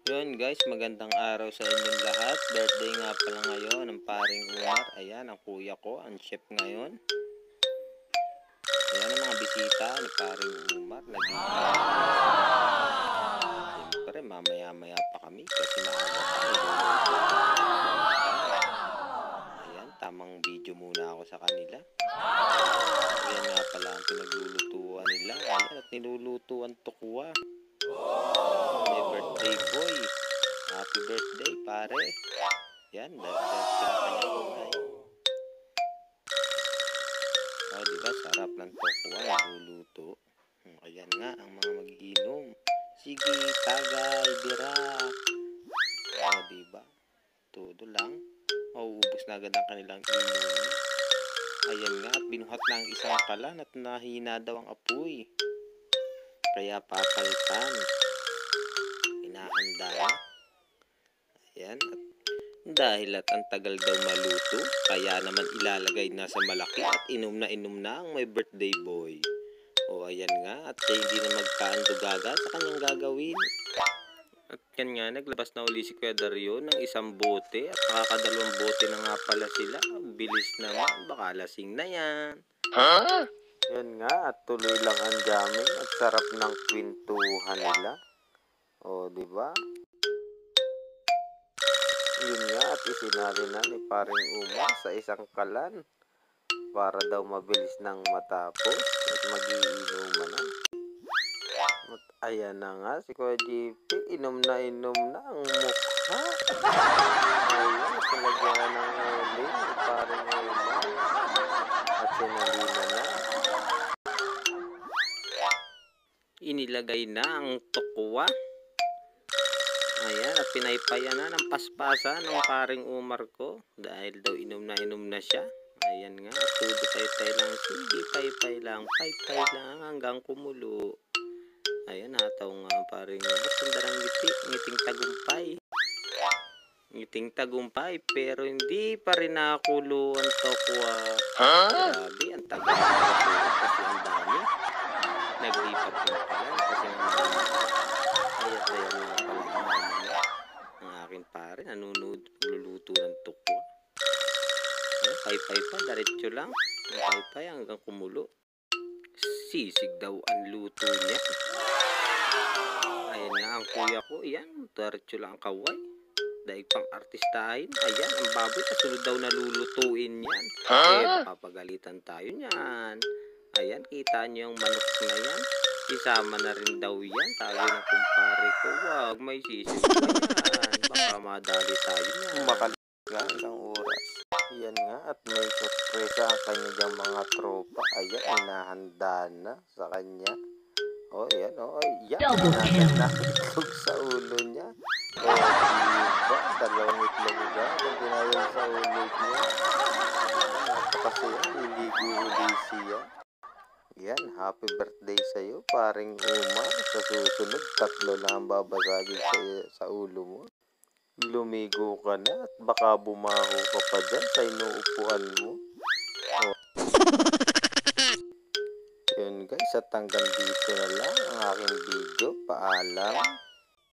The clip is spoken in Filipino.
Yun guys, magandang araw sa inyong lahat. Birthday nga pala ngayon ng paring Umar. Ayan, ang kuya ko, ang chef ngayon. Ayan ang mga bisita ni paring Umar. Siyempre, mamaya-maya pa kami kasi maaga pa. Ayan, tamang video muna ako sa kanila. Ayan nga pala ang pinaglulutuan nila. Ayan, at nilulutuan tukwa. May birthday boy. Happy birthday, pare. Yan, dahil pinakanya kulay. Oh, diba? Sarap ng tokwa, niluluto. Ayan nga, ang mga magiinom. Sige, tagay, bira. Oh, diba? Todo lang. Mauubos na agad ang kanilang inumin. Ayan nga, at binuhat na ang isang kalan at nahina daw ang apoy. Kaya papalitan. Hinahanda na. Ayan, at dahil at ang tagal daw maluto, kaya naman ilalagay na sa malaki at inom na ang may birthday boy. O ayan nga, at siya hindi na magkaandugaga sa kanyang gagawin. At yan nga, naglabas na uli si Kuya Dario ng isang bote at nakakadalawang bote na nga pala sila. Bilis naman, baka lasing na yan. Huh? Yan nga, at tuloy lang ang jamming at sarap ng kwentuhan nila. O, diba? Yun nga, at isinali na ni paring Umar sa isang kalan para daw mabilis nang matapos at magiinuman na. At ayan na nga, si Kuya JP, inom na ang mukha. Ayan, sinagyan ng uling ni paring Umar at sinalina na. Inilagay na ang tukwa. Ayan, at pinaypayan na ng paspasan ng paring Umar ko dahil daw inom na siya. Ayan nga, tudo paypay lang, sige paypay lang hanggang kumulo. Ayan, hataw nga paring Umar, sandarang ngiting tagumpay. Ngiting tagumpay, pero hindi pa rin nakakulo ang tokwa. Grabe, ang tagal na kasi ang dami. Naglipat ng pala kasi ayat na yan nga pala ang aking pare, nanonood pagluluto ng tukwa. Paypay pa, diretso lang. Paypay hanggang kumulo. Sisig daw ang luto niya. Ayan nga ang kuya ko, yan, diretso lang ang kaway. Dahil pang artistahin, ayan, ang baboy, kasunod daw nalulutuin yan. Papagalitan tayo niyan. Ayan, kita niyo yung manok na yan. Isama na rin daw yan. Sabi ng kumpare ko, wag, may sisig pa yan. Baka madali tayo niyan. Makaliga hanggang oras. Yan nga, at may sorpresa ang kanyang mga tropa. Ayan, inahanda na sa kanya. O, yan, o, yan. Itlog sa ulo niya. O, diba? Dalawang itlog ba? Ang dinayang sa ulo niya. Napakasaya, liligo-uli siya. Yan, happy birthday sa'yo, paring Umar. Sa susunod, 3 na ang babasagin sa ulo mo. Lumigo ka na at baka bumaho ka pa dyan sa inuupuan mo. Oh. Yun guys, at hanggang dito na lang ang aking video. Paalam.